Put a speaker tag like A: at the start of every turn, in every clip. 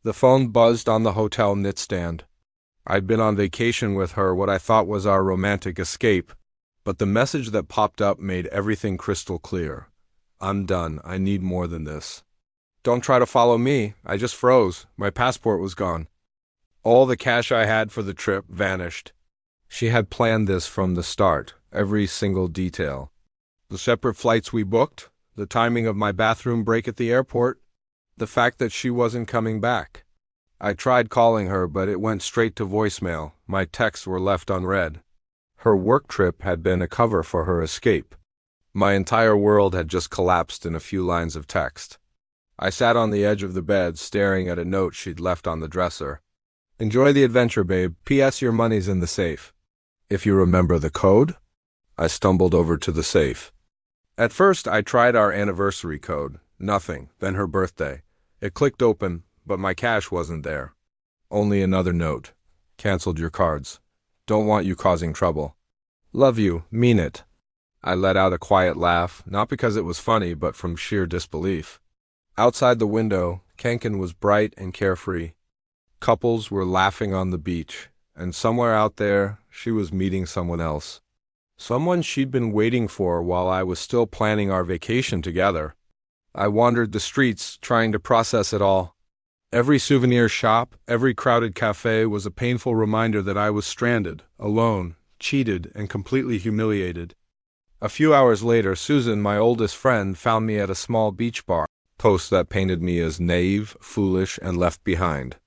A: The phone buzzed on the hotel nightstand. I'd been on vacation with her, what I thought was our romantic escape, but the message that popped up made everything crystal clear. I'm done. I need more than this. Don't try to follow me. I just froze. My passport was gone. All the cash I had for the trip vanished. She had planned this from the start, every single detail. The separate flights we booked, the timing of my bathroom break at the airport, the fact that she wasn't coming back. I tried calling her, but it went straight to voicemail. My texts were left unread. Her work trip had been a cover for her escape. My entire world had just collapsed in a few lines of text. I sat on the edge of the bed, staring at a note she'd left on the dresser. Enjoy the adventure, babe. P.S. Your money's in the safe. If you remember the code? I stumbled over to the safe. At first, I tried our anniversary code. Nothing. Then her birthday. It clicked open, but my cash wasn't there. Only another note. Canceled your cards. Don't want you causing trouble. Love you. Mean it. I let out a quiet laugh, not because it was funny, but from sheer disbelief. Outside the window, Cancun was bright and carefree. Couples were laughing on the beach, and somewhere out there, she was meeting someone else. Someone she'd been waiting for while I was still planning our vacation together. I wandered the streets, trying to process it all. Every souvenir shop, every crowded cafe was a painful reminder that I was stranded, alone, cheated, and completely humiliated. A few hours later, Susan, my oldest friend, found me at a small beach bar. Post that painted me as naive, foolish, and left behind.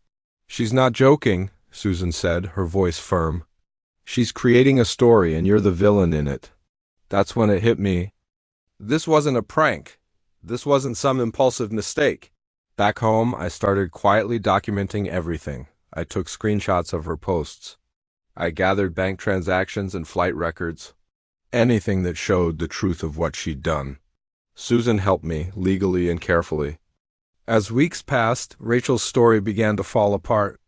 A: She's not joking, Susan said, her voice firm. She's creating a story and you're the villain in it. That's when it hit me. This wasn't a prank. This wasn't some impulsive mistake. Back home, I started quietly documenting everything. I took screenshots of her posts. I gathered bank transactions and flight records. Anything that showed the truth of what she'd done. Susan helped me, legally and carefully. As weeks passed, Rachel's story began to fall apart.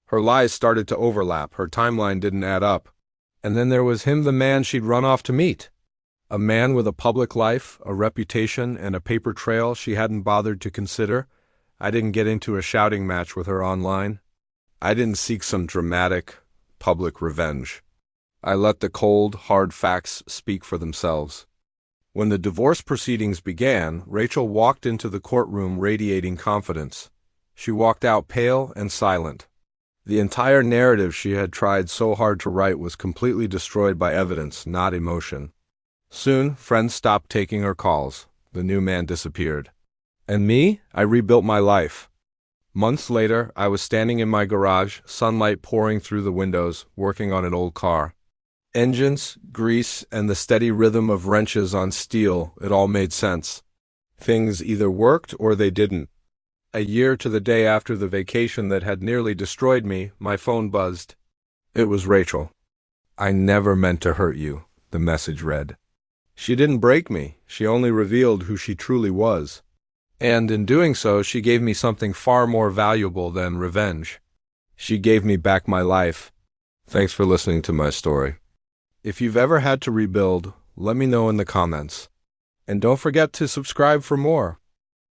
A: Her lies started to overlap, her timeline didn't add up. And then there was him, the man she'd run off to meet. A man with a public life, a reputation, and a paper trail she hadn't bothered to consider. I didn't get into a shouting match with her online. I didn't seek some dramatic, public revenge. I let the cold, hard facts speak for themselves. When the divorce proceedings began, Rachel walked into the courtroom radiating confidence. She walked out pale and silent. The entire narrative she had tried so hard to write was completely destroyed by evidence, not emotion. Soon, friends stopped taking her calls. The new man disappeared. And me? I rebuilt my life. Months later, I was standing in my garage, sunlight pouring through the windows, working on an old car. Engines, grease, and the steady rhythm of wrenches on steel, it all made sense. Things either worked or they didn't. A year to the day after the vacation that had nearly destroyed me, my phone buzzed. It was Rachel. I never meant to hurt you, the message read. She didn't break me, she only revealed who she truly was. And in doing so, she gave me something far more valuable than revenge. She gave me back my life. Thanks for listening to my story. If you've ever had to rebuild, let me know in the comments. And don't forget to subscribe for more.